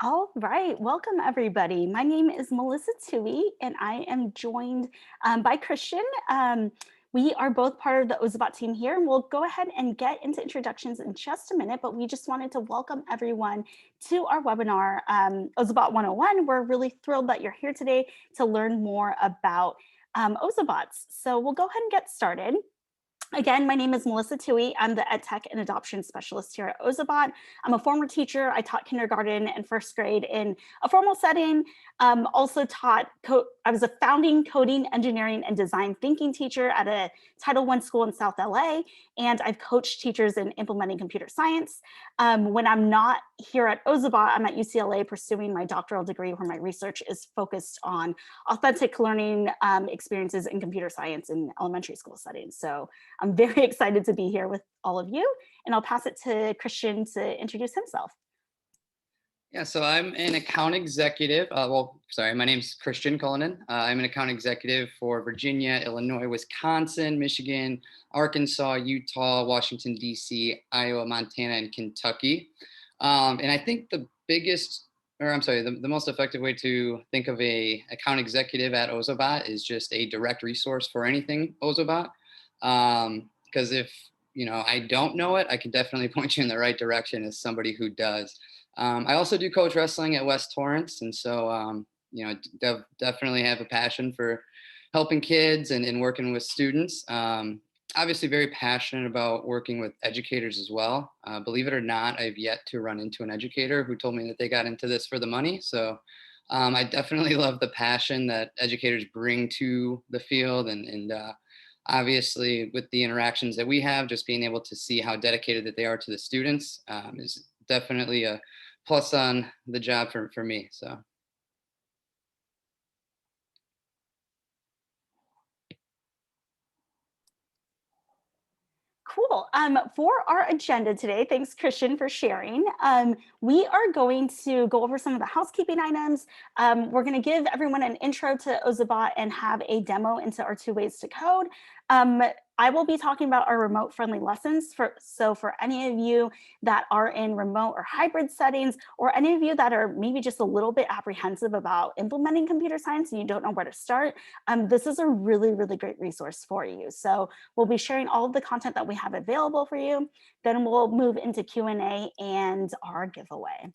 All right, welcome everybody. My name is Melissa Tui, and I am joined by Christian. We are both part of the Ozobot team here, and we'll go ahead and get into introductions in just a minute, but we just wanted to welcome everyone to our webinar, Ozobot 101. We're really thrilled that you're here today to learn more about Ozobots. So we'll go ahead and get started. Again, my name is Melissa Tui. I'm the EdTech and Adoption Specialist here at Ozobot. I'm a former teacher. I taught kindergarten and first grade in a formal setting. Also taught, I was a founding coding, engineering, and design thinking teacher at a Title I school in South LA. And I've coached teachers in implementing computer science. When I'm not here at Ozobot, I'm at UCLA pursuing my doctoral degree where my research is focused on authentic learning experiences in computer science in elementary school settings. So I'm very excited to be here with all of you, and I'll pass it to Christian to introduce himself. Yeah, so I'm an account executive. My name's Christian Cullinan. I'm an account executive for Virginia, Illinois, Wisconsin, Michigan, Arkansas, Utah, Washington, D.C., Iowa, Montana, and Kentucky. And I think the most effective way to think of a account executive at Ozobot is just a direct resource for anything Ozobot. Because if I don't know it, I can definitely point you in the right direction as somebody who does. I also do coach wrestling at West Torrance, and so definitely have a passion for helping kids and working with students. Obviously, very passionate about working with educators as well. Believe it or not, I've yet to run into an educator who told me that they got into this for the money. So I definitely love the passion that educators bring to the field, and obviously with the interactions that we have, just being able to see how dedicated that they are to the students is definitely a plus on the job for me. So. Cool. For our agenda today, thanks Christian for sharing. We are going to go over some of the housekeeping items. We're going to give everyone an intro to Ozobot and have a demo into our 2 ways to code. I will be talking about our remote friendly lessons. So for any of you that are in remote or hybrid settings, or any of you that are maybe just a little bit apprehensive about implementing computer science and you don't know where to start, this is a really, really great resource for you. So we'll be sharing all of the content that we have available for you. Then we'll move into Q&A and our giveaway.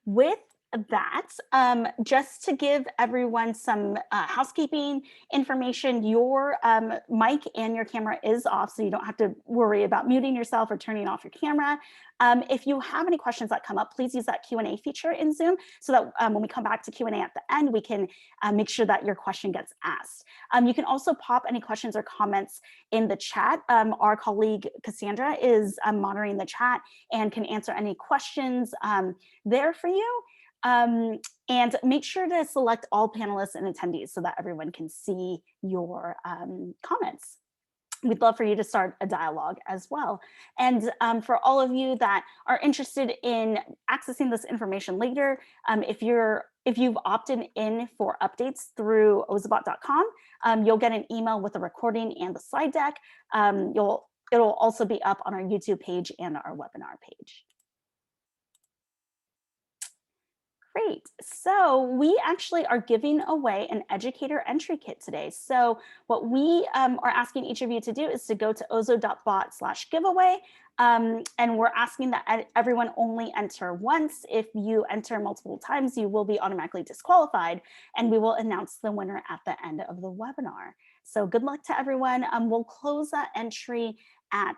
With that, just to give everyone some housekeeping information, your mic and your camera is off, so you don't have to worry about muting yourself or turning off your camera. If you have any questions that come up, please use that Q&A feature in Zoom so that when we come back to Q&A at the end, we can make sure that your question gets asked. You can also pop any questions or comments in the chat. Our colleague Cassandra is monitoring the chat and can answer any questions there for you. And make sure to select all panelists and attendees so that everyone can see your comments. We'd love for you to start a dialogue as well. And for all of you that are interested in accessing this information later, if you've opted in for updates through ozobot.com, you'll get an email with a recording and the slide deck. It'll also be up on our YouTube page and our webinar page. Great. So we actually are giving away an Educator Entry Kit today. So what we are asking each of you to do is to go to ozo.bot/giveaway. And we're asking that everyone only enter once. If you enter multiple times, you will be automatically disqualified, and we will announce the winner at the end of the webinar. So good luck to everyone. We'll close that entry at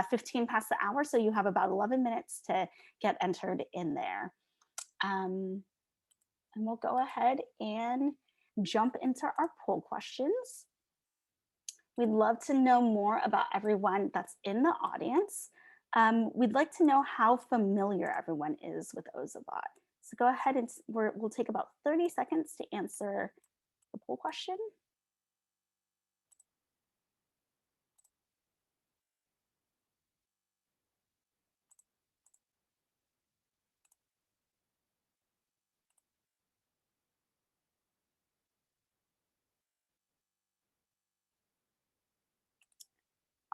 15 past the hour, so you have about 11 minutes to get entered in there. And we'll go ahead and jump into our poll questions. We'd love to know more about everyone that's in the audience. We'd like to know how familiar everyone is with Ozobot. So go ahead and we'll take about 30 seconds to answer the poll question.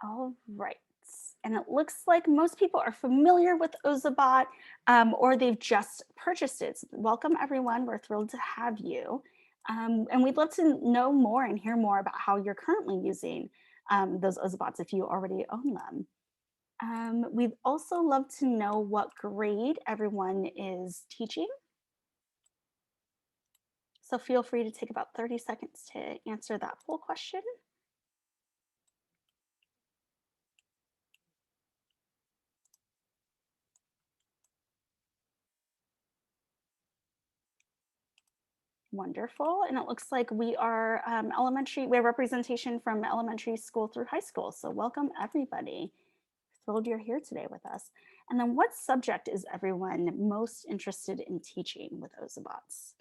All right. And it looks like most people are familiar with Ozobot or they've just purchased it. So welcome everyone, we're thrilled to have you. And we'd love to know more and hear more about how you're currently using those Ozobots if you already own them. We'd also love to know what grade everyone is teaching. So feel free to take about 30 seconds to answer that poll question. Wonderful. And it looks like we are we have representation from elementary school through high school. So welcome everybody. Thrilled you're here today with us. And then what subject is everyone most interested in teaching with Ozobots?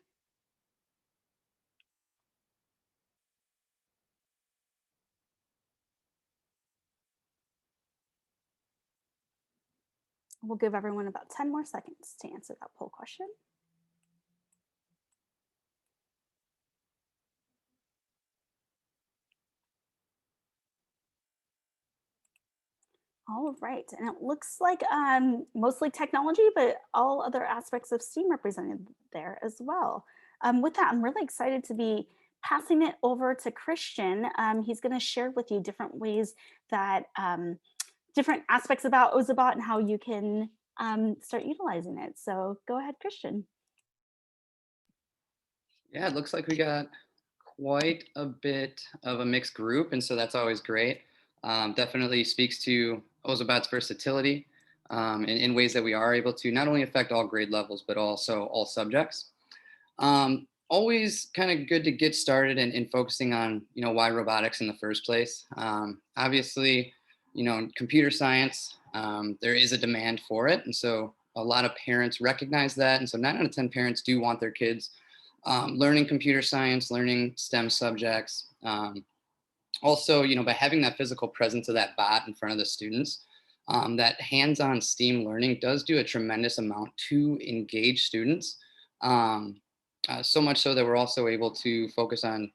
We'll give everyone about 10 more seconds to answer that poll question. All right, and it looks like mostly technology, but all other aspects of STEAM represented there as well. With that, I'm really excited to be passing it over to Christian. He's going to share with you different ways that different aspects about Ozobot and how you can start utilizing it. So go ahead, Christian. Yeah, it looks like we got quite a bit of a mixed group, and so that's always great. Definitely speaks to Ozobot's versatility in ways that we are able to not only affect all grade levels, but also all subjects. Always kind of good to get started in focusing on, why robotics in the first place. Obviously, in computer science, there is a demand for it. And so a lot of parents recognize that. And so 9 out of 10 parents do want their kids learning computer science, learning STEM subjects. Also, by having that physical presence of that bot in front of the students, that hands-on STEAM learning does do a tremendous amount to engage students. So much so that we're also able to focus on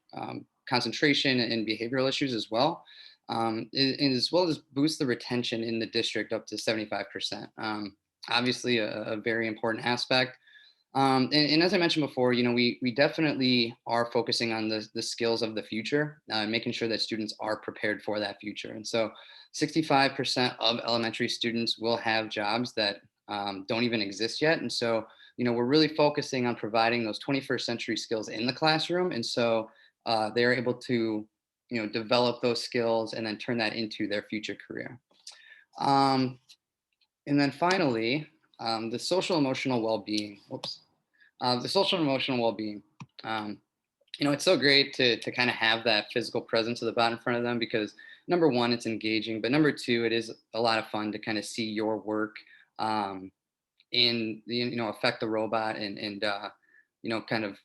concentration and behavioral issues as well, as well as boost the retention in the district up to 75%. Obviously, a very important aspect. And as I mentioned before, we definitely are focusing on the skills of the future, making sure that students are prepared for that future. And so 65% of elementary students will have jobs that don't even exist yet. And so, we're really focusing on providing those 21st century skills in the classroom. And so they're able to, develop those skills and then turn that into their future career. Um, and then finally, the social emotional well-being. Whoops. The social and emotional well-being. Um, it's so great to kind of have that physical presence of the bot in front of them because number one, it's engaging, but number two, it is a lot of fun to kind of see your work in the affect the robot and kind of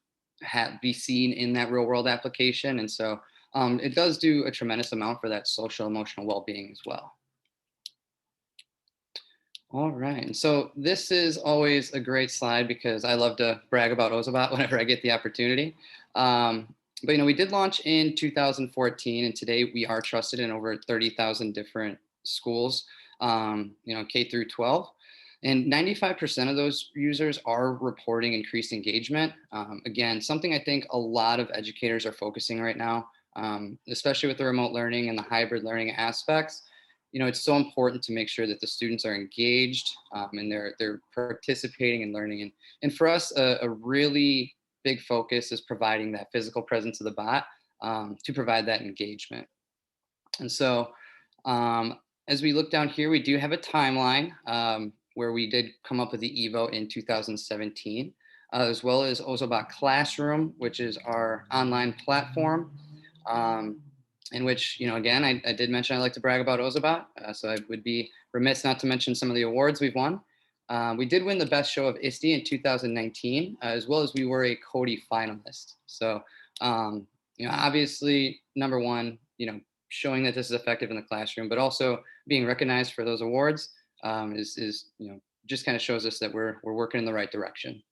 be seen in that real world application. And so it does do a tremendous amount for that social emotional well-being as well. All right. And so this is always a great slide because I love to brag about Ozobot whenever I get the opportunity. But we did launch in 2014, and today we are trusted in over 30,000 different schools, K through 12. And 95% of those users are reporting increased engagement. Again, something I think a lot of educators are focusing right now, especially with the remote learning and the hybrid learning aspects. It's so important to make sure that the students are engaged and they're participating and learning. And for us, a really big focus is providing that physical presence of the bot to provide that engagement. And so as we look down here, we do have a timeline where we did come up with the Evo in 2017, as well as Ozobot Classroom, which is our online platform. In which, again, I did mention I like to brag about Ozobot, so I would be remiss not to mention some of the awards we've won. We did win the Best Show of ISTE in 2019, as well as we were a Cody finalist. So, obviously, number one, showing that this is effective in the classroom, but also being recognized for those awards is just kind of shows us that we're working in the right direction.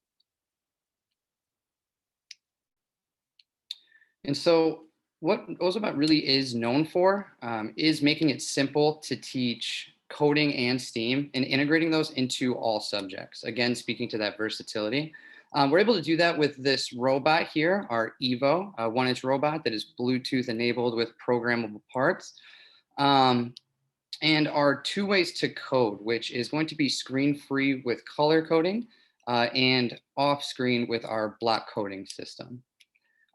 And so what Ozobot really is known for is making it simple to teach coding and STEAM and integrating those into all subjects. Again, speaking to that versatility. We're able to do that with this robot here, our Evo, a 1-inch robot that is Bluetooth enabled with programmable parts. And our 2 ways to code, which is going to be screen-free with color coding and off-screen with our block coding system.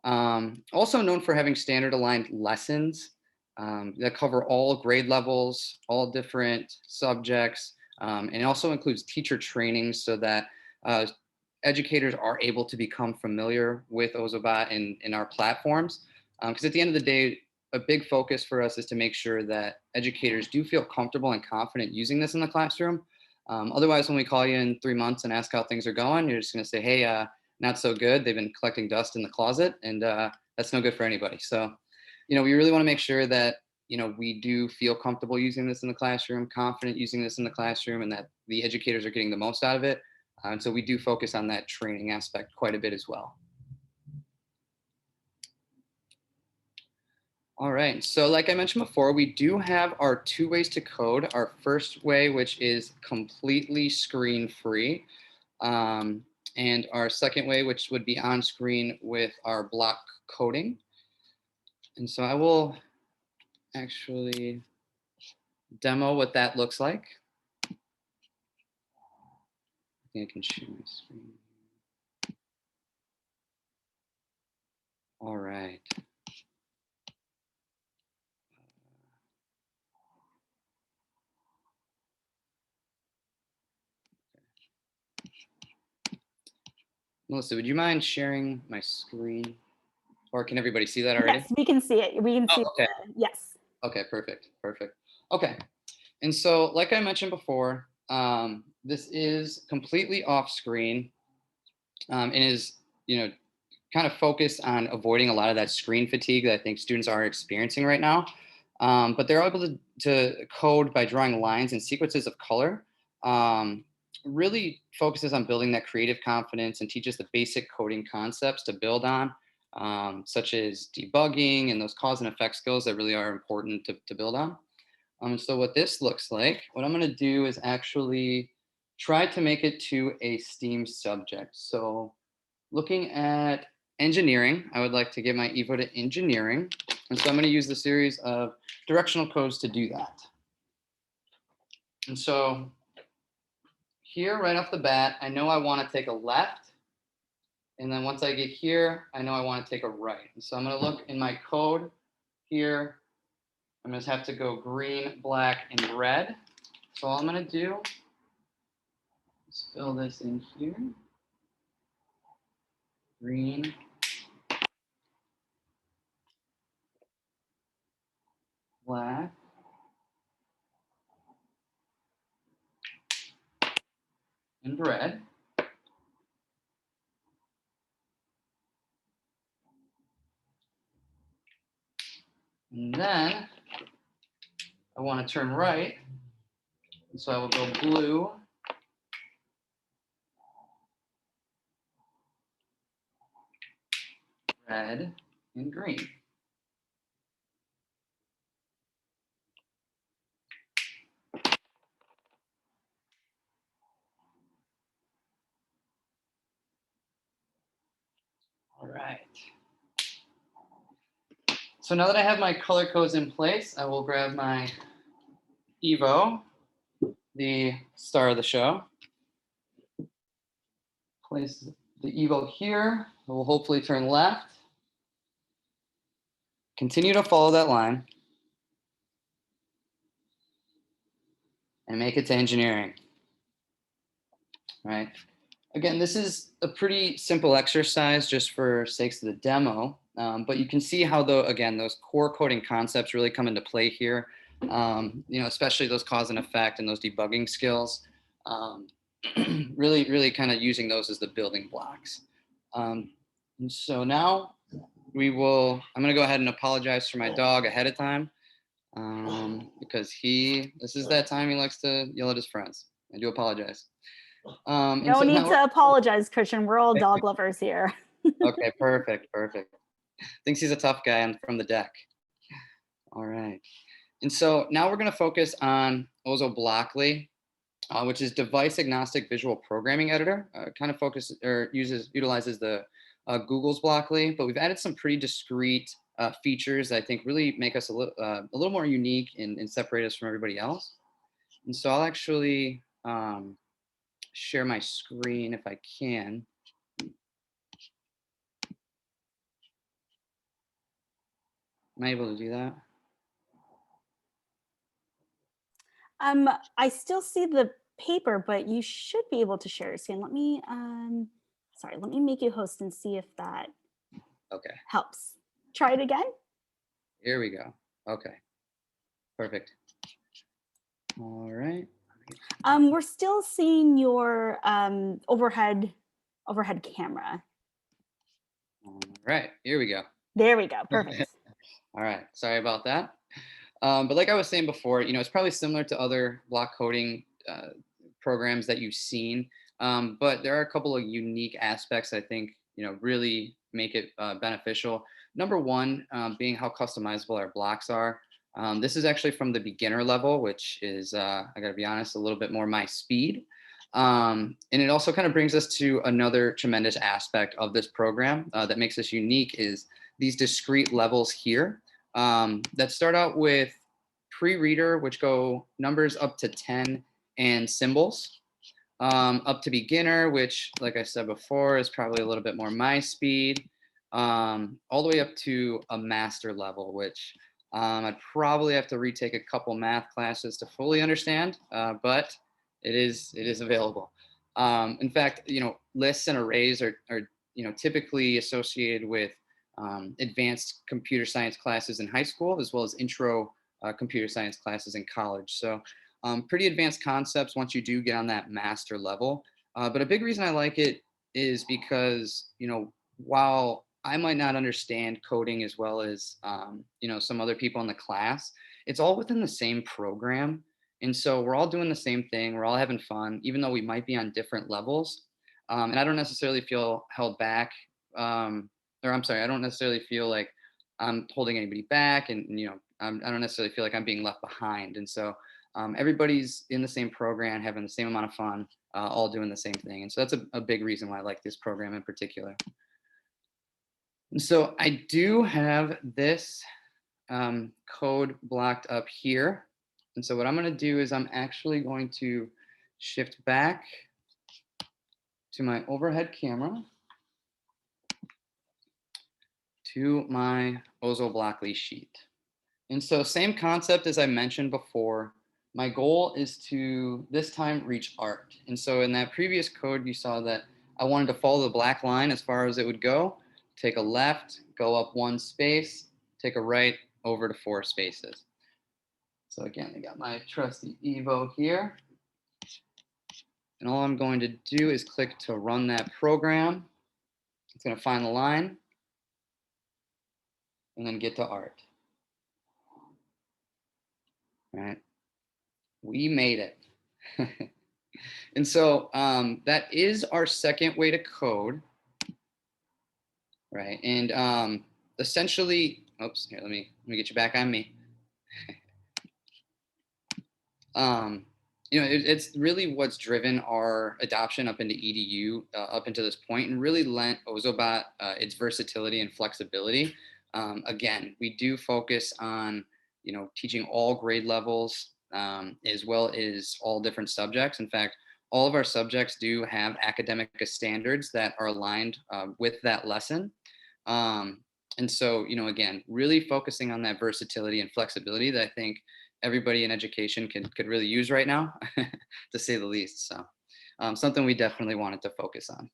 Also known for having standard aligned lessons that cover all grade levels, all different subjects, and it also includes teacher training so that educators are able to become familiar with Ozobot and our platforms. Because at the end of the day, a big focus for us is to make sure that educators do feel comfortable and confident using this in the classroom. Otherwise, when we call you in 3 months and ask how things are going, you're just going to say, hey, not so good. They've been collecting dust in the closet, and that's no good for anybody. So, we really want to make sure that, we do feel comfortable using this in the classroom, confident using this in the classroom, and that the educators are getting the most out of it. And so we do focus on that training aspect quite a bit as well. All right, so like I mentioned before, we do have our 2 ways to code. Our first way, which is completely screen-free, and our second way, which would be on screen with our block coding. And so I will actually demo what that looks like. I think I can share my screen. All right. Melissa, would you mind sharing my screen? Or can everybody see that already? Yes, we can see it. We can see okay. Yes. Okay, perfect. Okay, and so like I mentioned before, this is completely off screen and is, kind of focused on avoiding a lot of that screen fatigue that I think students are experiencing right now. But they're able to code by drawing lines and sequences of color. Really focuses on building that creative confidence and teaches the basic coding concepts to build on, such as debugging and those cause and effect skills that really are important to build on. So what this looks like, what I'm going to do is actually try to make it to a STEAM subject. So looking at engineering, I would like to give my Evo to engineering. And so I'm going to use the series of directional codes to do that. And so here, right off the bat, I know I want to take a left. And then once I get here, I know I want to take a right. And so I'm going to look in my code here. I'm going to have to go green, black, and red. So all I'm going to do is fill this in here. Green, black, and red. And then I want to turn right. And so I will go blue, red, and green. All right. So now that I have my color codes in place, I will grab my Evo, the star of the show. Place the Evo here. I will hopefully turn left. Continue to follow that line. And make it to engineering. All right. Again, this is a pretty simple exercise just for sakes of the demo, but you can see how those core coding concepts really come into play here. Especially those cause and effect and those debugging skills. Really kind of using those as the building blocks. And so now I'm going to go ahead and apologize for my dog ahead of time because this is that time he likes to yell at his friends. I do apologize. No need to apologize, Christian. We're all dog lovers here. Okay, perfect. Thinks he's a tough guy from the deck. All right. And so now we're going to focus on Ozobot, which is device agnostic visual programming editor. Kind of focuses or utilizes the Google's Blockly, but we've added some pretty discrete features that I think really make us a little more unique and separate us from everybody else. And so I'll actually share my screen if I can. Am I able to do that? I still see the paper, but you should be able to share your screen. Let me, sorry, let me make you host and see if that Okay, helps. Try it again. here we go. Okay, perfect. All right. We're still seeing your overhead camera. All right, here we go. There we go. Perfect. All right, sorry about that. But like I was saying before, it's probably similar to other block coding programs that you've seen. But there are a couple of unique aspects I think, really make it beneficial. Number one, being how customizable our blocks are. This is actually from the beginner level, which is, I got to be honest, a little bit more my speed. And it also kind of brings us to another tremendous aspect of this program that makes us unique is these discrete levels here that start out with pre-reader, which go numbers up to 10 and symbols, up to beginner, which, like I said before, is probably a little bit more my speed, all the way up to a master level, which I'd probably have to retake a couple math classes to fully understand, but it is available. In fact, lists and arrays are typically associated with advanced computer science classes in high school, as well as intro computer science classes in college. So pretty advanced concepts once you do get on that master level. But a big reason I like it is because, while I might not understand coding as well as, some other people in the class, it's all within the same program. And so we're all doing the same thing. We're all having fun, even though we might be on different levels. And I don't necessarily feel held back. Or I'm sorry, I don't necessarily feel like I'm holding anybody back. And I don't necessarily feel like I'm being left behind. And so everybody's in the same program, having the same amount of fun, all doing the same thing. And so that's a big reason why I like this program in particular. And so I do have this code blocked up here. And so what I'm going to do is I'm actually going to shift back to my overhead camera to my Ozobot sheet. And so same concept as I mentioned before, my goal is to this time reach art. And so in that previous code, you saw that I wanted to follow the black line as far as it would go, take a left, go up one space, take a right, over to 4 spaces. So again, I got my trusty Evo here. And all I'm going to do is click to run that program. It's going to find the line and then get to art. All right. We made it. And so that is our second way to code, right? And essentially, oops, here, let me get you back on me. It's really what's driven our adoption up into EDU up into this point, and really lent Ozobot its versatility and flexibility. Again, we do focus on teaching all grade levels as well as all different subjects. In fact, all of our subjects do have academic standards that are aligned with that lesson. And so, again, really focusing on that versatility and flexibility that I think everybody in education could really use right now, to say the least. So something we definitely wanted to focus on.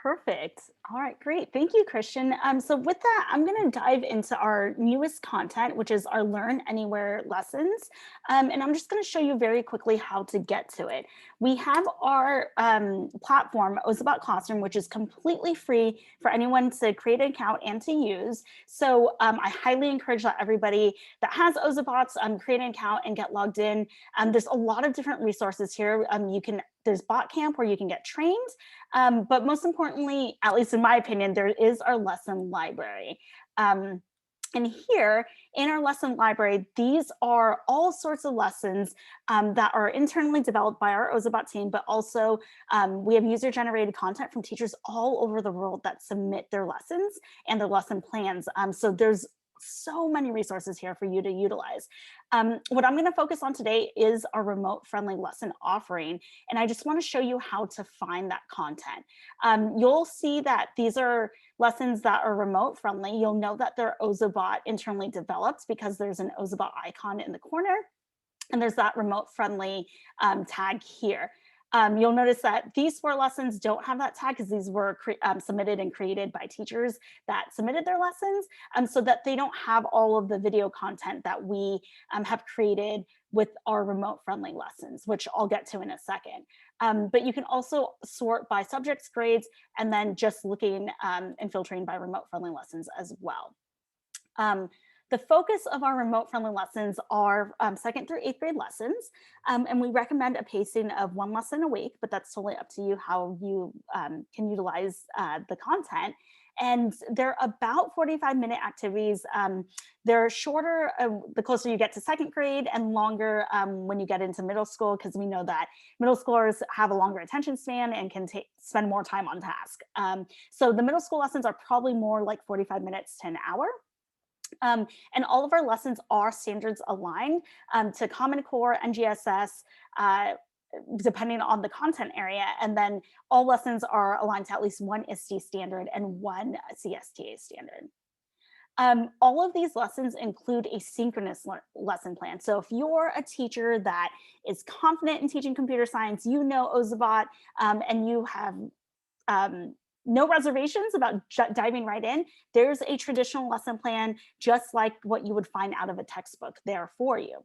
Perfect. All right, great. Thank you, Christian. So with that, I'm going to dive into our newest content, which is our Learn Anywhere lessons. And I'm just going to show you very quickly how to get to it. We have our platform, Ozobot Classroom, which is completely free for anyone to create an account and to use. So I highly encourage that everybody that has Ozobots create an account and get logged in. There's a lot of different resources here. There's Bot Camp where you can get trained. But most importantly, at least in my opinion, there is our lesson library. And here in our lesson library, these are all sorts of lessons that are internally developed by our Ozobot team, but also we have user-generated content from teachers all over the world that submit their lessons and their lesson plans. So there's so many resources here for you to utilize. What I'm going to focus on today is our remote-friendly lesson offering, and I just want to show you how to find that content. You'll see that these are lessons that are remote friendly. You'll know that they're Ozobot internally developed because there's an Ozobot icon in the corner, and there's that remote friendly tag here. You'll notice that these 4 lessons don't have that tag because these were submitted and created by teachers that submitted their lessons, so that they don't have all of the video content that we have created with our remote friendly lessons, which I'll get to in a second. But you can also sort by subjects, grades, and then just looking and filtering by remote friendly lessons as well. The focus of our remote friendly lessons are 2nd through 8th grade lessons, and we recommend a pacing of 1 lesson a week, but that's totally up to you how you can utilize the content. And they're about 45-minute activities. They're shorter the closer you get to 2nd grade, and longer when you get into middle school, because we know that middle schoolers have a longer attention span and can spend more time on task. So the middle school lessons are probably more like 45 minutes to an hour. And all of our lessons are standards aligned to Common Core, NGSS, depending on the content area. And then all lessons are aligned to at least 1 ISTE standard and 1 CSTA standard. All of these lessons include a synchronous lesson plan. So if you're a teacher that is confident in teaching computer science, you know Ozobot, and you have no reservations about diving right in, there's a traditional lesson plan just like what you would find out of a textbook there for you.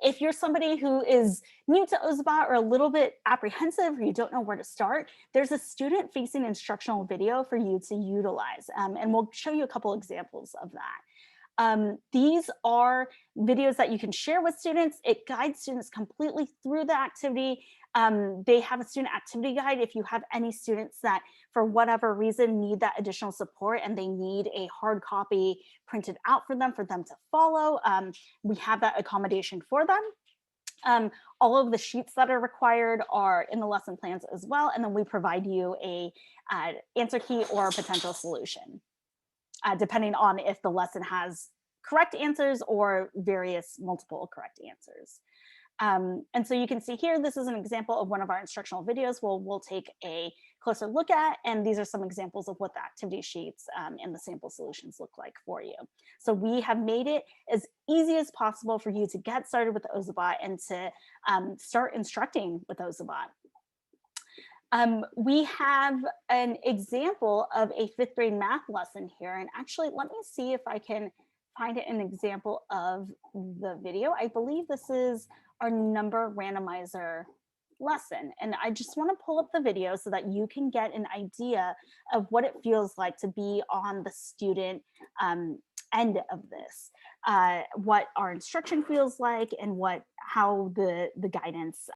If you're somebody who is new to Ozobot or a little bit apprehensive or you don't know where to start, there's a student-facing instructional video for you to utilize, and we'll show you a couple examples of that. These are videos that you can share with students. It guides students completely through the activity. They have a student activity guide if you have any students that, for whatever reason, need that additional support and they need a hard copy printed out for them to follow. We have that accommodation for them. All of the sheets that are required are in the lesson plans as well, and then we provide you a answer key or a potential solution, depending on if the lesson has correct answers or various multiple correct answers. And so you can see here, this is an example of one of our instructional videos we'll take a closer look at, and these are some examples of what the activity sheets and the sample solutions look like for you. So we have made it as easy as possible for you to get started with Ozobot and to start instructing with Ozobot. We have an example of a 5th grade math lesson here, and actually let me see if I can find an example of the video. I believe this is our number randomizer lesson, and I just want to pull up the video so that you can get an idea of what it feels like to be on the student end of this, what our instruction feels like, and how the guidance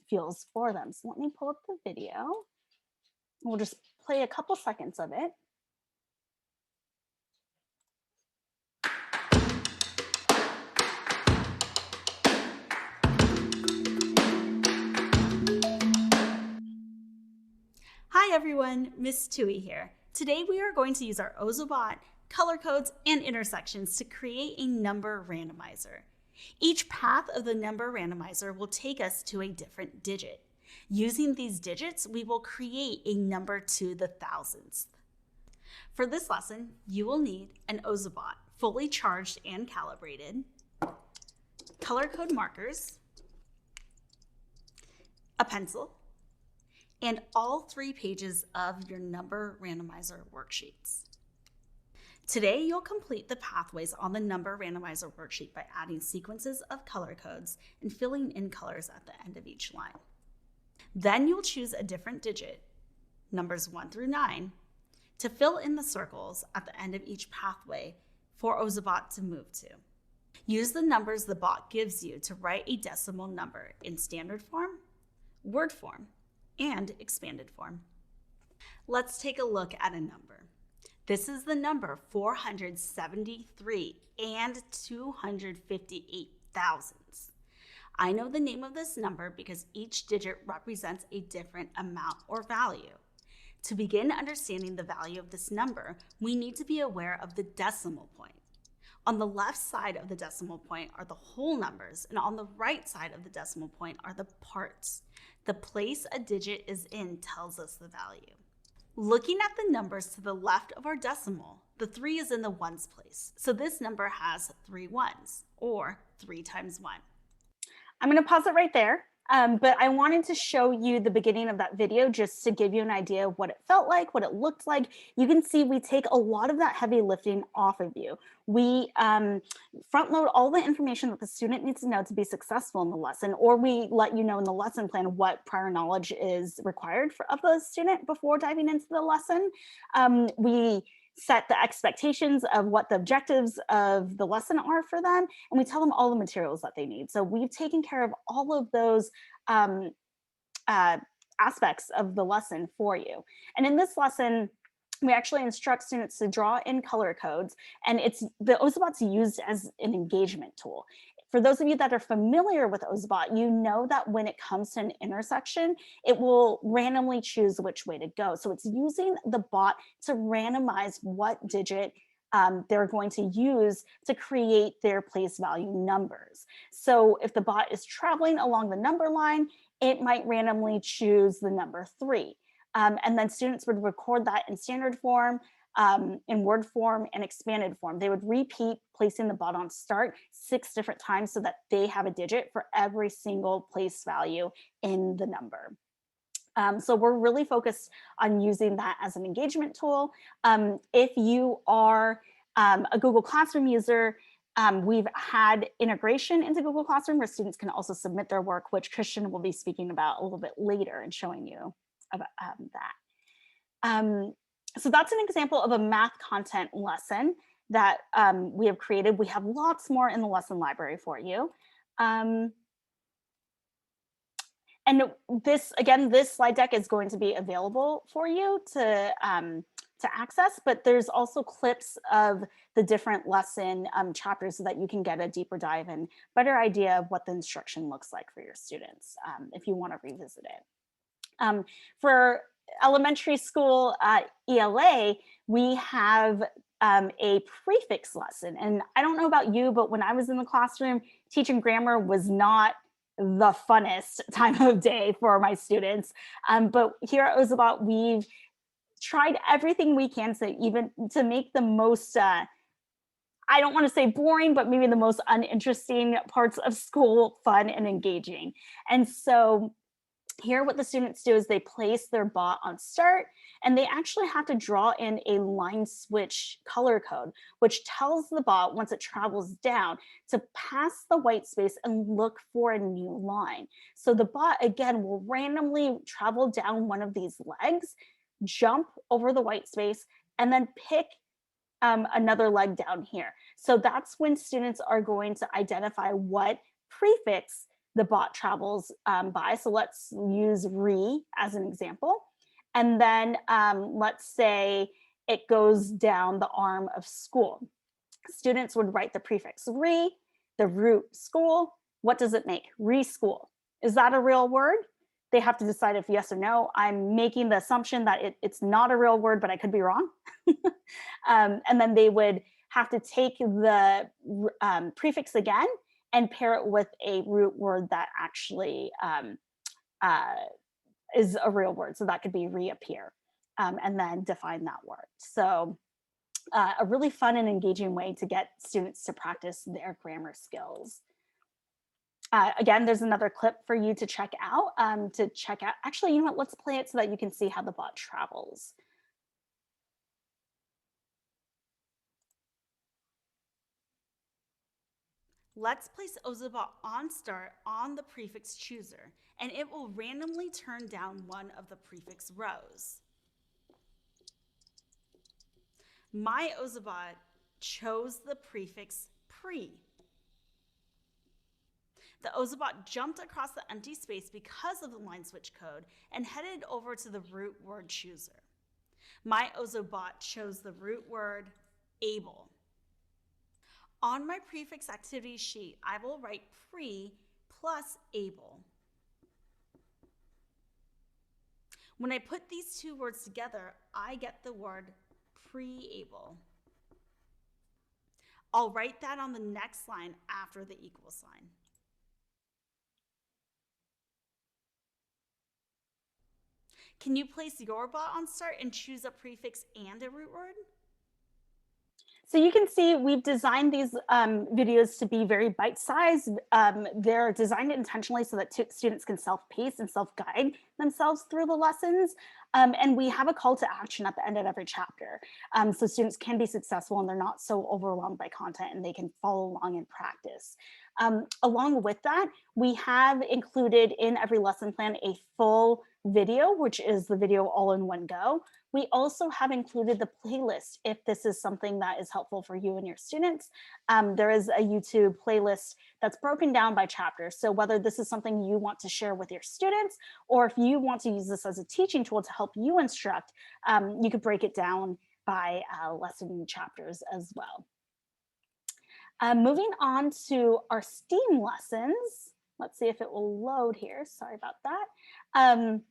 feels for them. So let me pull up the video. We'll just play a couple seconds of it. Hi everyone, Miss Tui here. Today we are going to use our Ozobot, color codes, and intersections to create a number randomizer. Each path of the number randomizer will take us to a different digit. Using these digits, we will create a number to the thousandth. For this lesson, you will need an Ozobot, fully charged and calibrated, color code markers, a pencil, and all 3 pages of your number randomizer worksheets. Today, you'll complete the pathways on the number randomizer worksheet by adding sequences of color codes and filling in colors at the end of each line. Then you'll choose a different digit, numbers 1 through 9, to fill in the circles at the end of each pathway for Ozobot to move to. Use the numbers the bot gives you to write a decimal number in standard form, word form, and expanded form. Let's take a look at a number. This is the number 473 and 258 thousandths. I know the name of this number because each digit represents a different amount or value. To begin understanding the value of this number, we need to be aware of the decimal point. On the left side of the decimal point are the whole numbers, and on the right side of the decimal point are the parts. The place a digit is in tells us the value. Looking at the numbers to the left of our decimal, the 3 is in the ones place. So this number has 3 ones, or 3 times 1. I'm going to pause it right there. But I wanted to show you the beginning of that video just to give you an idea of what it felt like, what it looked like. You can see we take a lot of that heavy lifting off of you. We front load all the information that the student needs to know to be successful in the lesson, or we let you know in the lesson plan what prior knowledge is required of the student before diving into the lesson. We set the expectations of what the objectives of the lesson are for them, and we tell them all the materials that they need. So we've taken care of all of those aspects of the lesson for you. And in this lesson, we actually instruct students to draw in color codes, and the Ozobots used as an engagement tool. For those of you that are familiar with Ozobot, you know that when it comes to an intersection, it will randomly choose which way to go. So it's using the bot to randomize what digit they're going to use to create their place value numbers. So if the bot is traveling along the number line, it might randomly choose the number 3. And then students would record that in standard form, in word form, and expanded form. They would repeat placing the bot on start 6 different times so that they have a digit for every single place value in the number. So we're really focused on using that as an engagement tool. If you are a Google Classroom user, we've had integration into Google Classroom where students can also submit their work, which Christian will be speaking about a little bit later and showing you about that. So that's an example of a math content lesson that we have created. We have lots more in the lesson library for you. And this, again, this slide deck is going to be available for you to access, but there's also clips of the different lesson chapters so that you can get a deeper dive and better idea of what the instruction looks like for your students if you want to revisit it. For elementary school ELA, we have a prefix lesson. And I don't know about you, but when I was in the classroom, teaching grammar was not the funnest time of day for my students. But here at Ozobot, we've tried everything we can to make the most, I don't want to say boring, but maybe the most uninteresting parts of school fun and engaging. And so here, what the students do is they place their bot on start, and they actually have to draw in a line switch color code, which tells the bot once it travels down to pass the white space and look for a new line. So the bot, again, will randomly travel down one of these legs, jump over the white space, and then pick another leg down here. So that's when students are going to identify what prefix the bot travels by. So let's use re as an example. And then let's say it goes down the arm of school. Students would write the prefix re, the root school. What does it make? Re-school. Is that a real word? They have to decide if yes or no. I'm making the assumption that it's not a real word, but I could be wrong. And then they would have to take the prefix again and pair it with a root word that actually is a real word. So that could be reappear, and then define that word. So a really fun and engaging way to get students to practice their grammar skills. Again, there's another clip for you to check out. Actually, you know what? Let's play it so that you can see how the bot travels. Let's place Ozobot on start on the prefix chooser, and it will randomly turn down one of the prefix rows. My Ozobot chose the prefix pre. The Ozobot jumped across the empty space because of the line switch code and headed over to the root word chooser. My Ozobot chose the root word able. On my prefix activity sheet, I will write pre plus able. When I put these two words together, I get the word pre-able. I'll write that on the next line after the equal sign. Can you place your bot on start and choose a prefix and a root word? So you can see we've designed these videos to be very bite-sized. They're designed intentionally so that students can self-pace and self-guide themselves through the lessons. And we have a call to action at the end of every chapter. So students can be successful and they're not so overwhelmed by content and they can follow along and practice. Along with that, we have included in every lesson plan a full video, which is the video all in one go. We also have included the playlist if this is something that is helpful for you and your students. There is a YouTube playlist that's broken down by chapter. So whether this is something you want to share with your students, or if you want to use this as a teaching tool to help you instruct, you could break it down by lesson chapters as well. Moving on to our STEAM lessons. Let's see if it will load here. Sorry about that.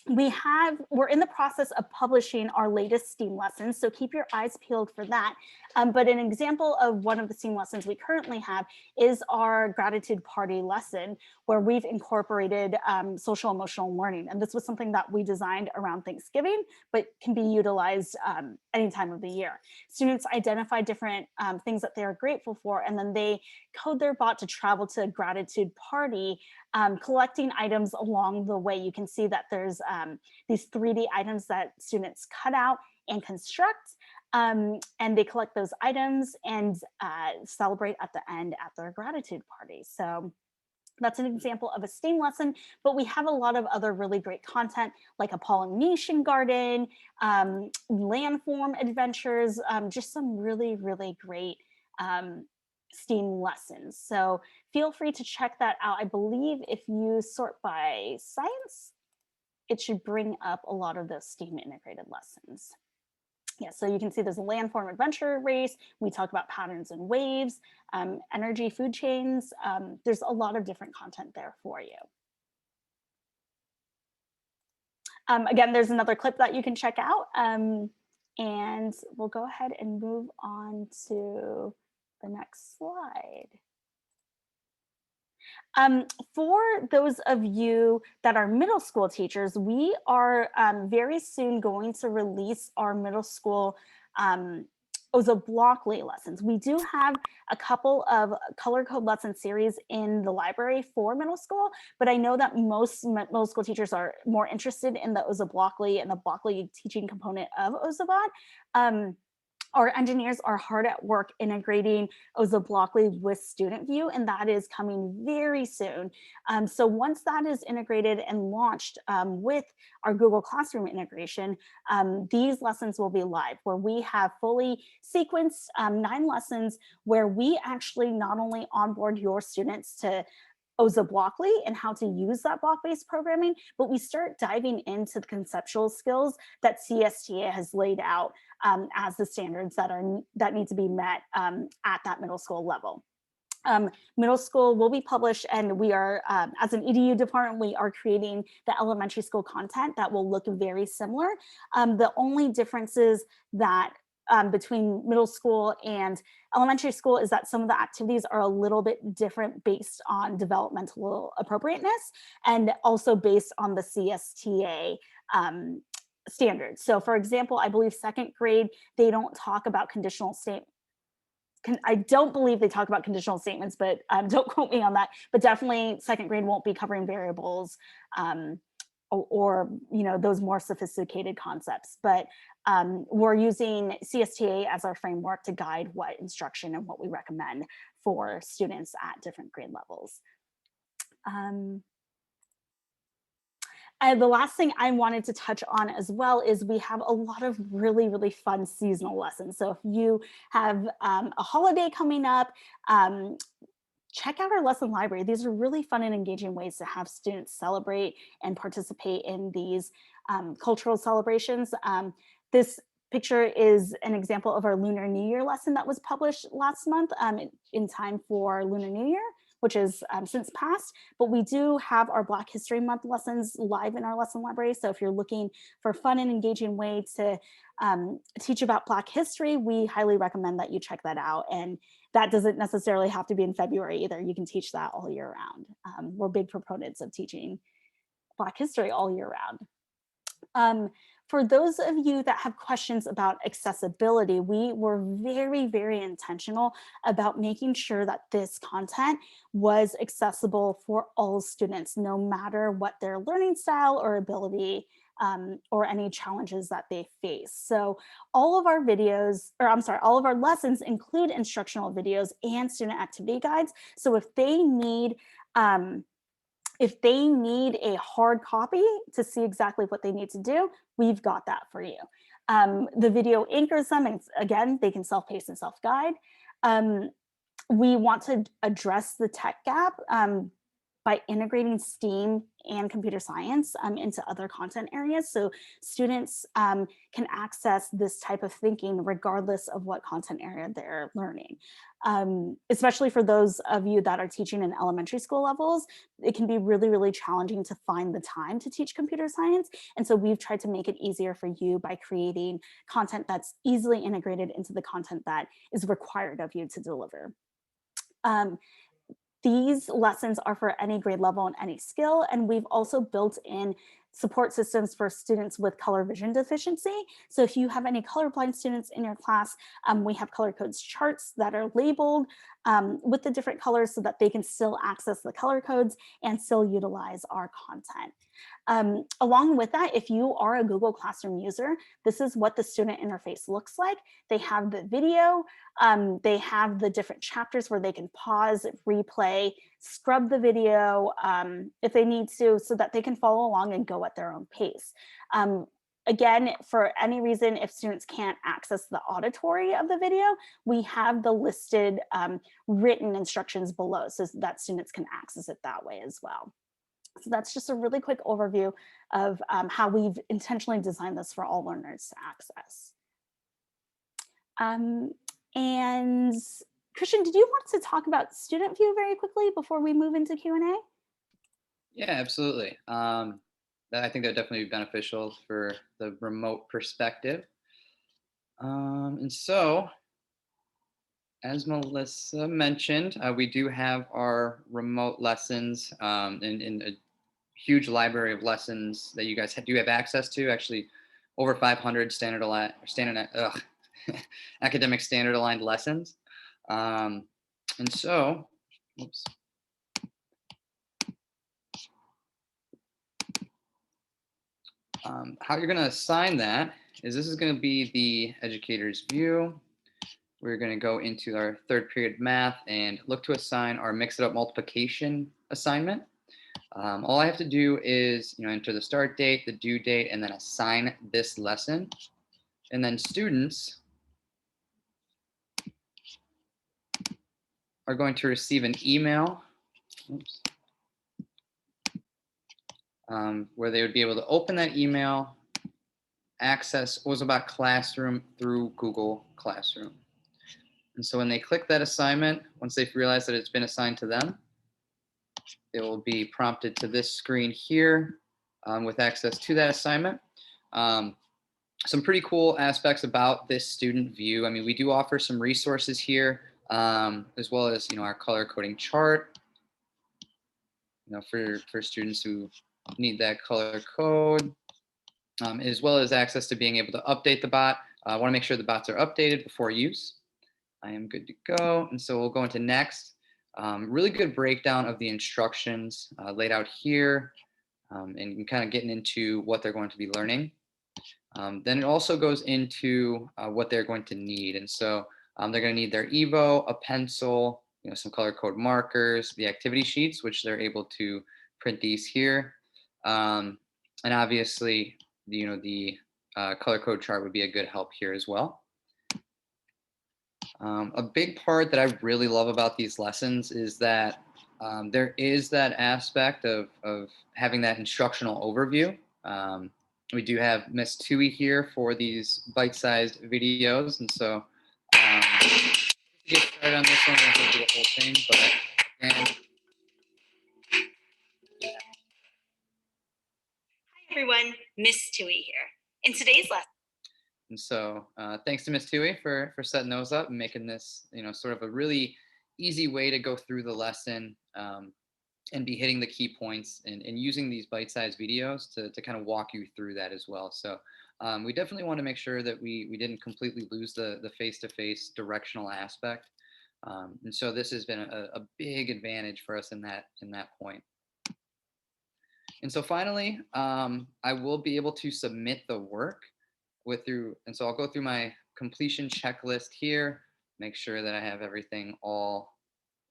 We're in the process of publishing our latest STEAM lessons, so keep your eyes peeled for that. But an example of one of the STEAM lessons we currently have is our gratitude party lesson, where we've incorporated social emotional learning. And this was something that we designed around Thanksgiving, but can be utilized any time of the year. Students identify different things that they are grateful for, and then they code their bot to travel to a gratitude party, collecting items along the way. You can see that there's these 3D items that students cut out and construct, and they collect those items and celebrate at the end at their gratitude party. So that's an example of a STEAM lesson, but we have a lot of other really great content like a pollination garden, landform adventures, just some really, really great STEAM lessons. So feel free to check that out. I believe if you sort by science, it should bring up a lot of those STEAM integrated lessons. Yeah, so you can see there's a landform adventure race. We talk about patterns and waves, energy, food chains. There's a lot of different content there for you. Again, there's another clip that you can check out. And we'll go ahead and move on to the next slide. For those of you that are middle school teachers, we are very soon going to release our middle school Ozobot lessons. We do have a couple of color code lesson series in the library for middle school, but I know that most middle school teachers are more interested in the Ozobot and the Blockly teaching component of Ozobot. Our engineers are hard at work integrating Ozobot with Student View, and that is coming very soon. So once that is integrated and launched with our Google Classroom integration, these lessons will be live, where we have fully sequenced 9 lessons where we actually not only onboard your students to Ozobot and how to use that block-based programming, but we start diving into the conceptual skills that CSTA has laid out as the standards that need to be met at that middle school level. Middle school will be published, and we are, as an EDU department, we are creating the elementary school content that will look very similar. The only differences that between middle school and elementary school is that some of the activities are a little bit different based on developmental appropriateness and also based on the CSTA standards. So for example, I believe 2nd grade, they don't talk about conditional statements. I don't believe they talk about conditional statements, but don't quote me on that. But definitely 2nd grade won't be covering variables or those more sophisticated concepts. But we're using CSTA as our framework to guide what instruction and what we recommend for students at different grade levels. And the last thing I wanted to touch on as well is we have a lot of really, really fun seasonal lessons. So if you have a holiday coming up, check out our lesson library. These are really fun and engaging ways to have students celebrate and participate in these cultural celebrations. This picture is an example of our Lunar New Year lesson that was published last month in time for Lunar New Year, which is since passed, but we do have our Black History Month lessons live in our lesson library. So if you're looking for a fun and engaging way to teach about Black history, we highly recommend that you check that out. And that doesn't necessarily have to be in February either. You can teach that all year round. We're big proponents of teaching Black history all year round. For those of you that have questions about accessibility, we were very, very intentional about making sure that this content was accessible for all students, no matter what their learning style or ability or any challenges that they face. So all of our videos, or I'm sorry, all of our lessons include instructional videos and student activity guides. So if they need a hard copy to see exactly what they need to do, we've got that for you. The video anchors them, and again, they can self-pace and self-guide. We want to address the tech gap by integrating STEAM and computer science into other content areas. So students can access this type of thinking regardless of what content area they're learning. Especially for those of you that are teaching in elementary school levels, it can be really, really challenging to find the time to teach computer science. And so we've tried to make it easier for you by creating content that's easily integrated into the content that is required of you to deliver. These lessons are for any grade level and any skill, and we've also built in support systems for students with color vision deficiency. So if you have any colorblind students in your class, we have color codes charts that are labeled with the different colors so that they can still access the color codes and still utilize our content. Along with that, if you are a Google Classroom user, this is what the student interface looks like. They have the video, they have the different chapters where they can pause, replay, scrub the video if they need to, so that they can follow along and go at their own pace. Again, for any reason, if students can't access the auditory of the video, we have the listed written instructions below so that students can access it that way as well. So that's just a really quick overview of how we've intentionally designed this for all learners to access. And Christian, did you want to talk about student view very quickly before we move into Q&A? Yeah, absolutely. I think that definitely be beneficial for the remote perspective. And so, as Melissa mentioned, we do have our remote lessons in a huge library of lessons that you guys do have access to. Actually, over 500 academic standard aligned lessons. And so, oops. How you're going to assign that is this is going to be the educator's view. We're going to go into our third period math and look to assign our mix it up multiplication assignment. All I have to do is enter the start date, the due date, and then assign this lesson. And then students are going to receive an email where they would be able to open that email, access Ozobot Classroom through Google Classroom. And so when they click that assignment, once they've realized that it's been assigned to them, they will be prompted to this screen here with access to that assignment. Some pretty cool aspects about this student view. I mean, we do offer some resources here, as well as our color coding chart, for students who need that color code, as well as access to being able to update the bot. I want to make sure the bots are updated before use. I am good to go. And so we'll go into next. Really good breakdown of the instructions laid out here, and kind of getting into what they're going to be learning. Then it also goes into what they're going to need. And so they're going to need their Evo, a pencil, some color code markers, the activity sheets, which they're able to print these here. And obviously, the color code chart would be a good help here as well. A big part that I really love about these lessons is that there is that aspect of having that instructional overview. we do have Miss Tui here for these bite-sized videos. And so to get started on this one, we won't go through the whole thing, but again, Hi everyone, Miss Tui here. In today's lesson, and so thanks to Miss Tui for setting those up and making this, sort of a really easy way to go through the lesson and be hitting the key points and using these bite-sized videos to kind of walk you through that as well. So we definitely want to make sure that we didn't completely lose the face-to-face directional aspect. And so this has been a big advantage for us in that point. And so finally, I will be able to submit the work and so I'll go through my completion checklist here, make sure that I have everything all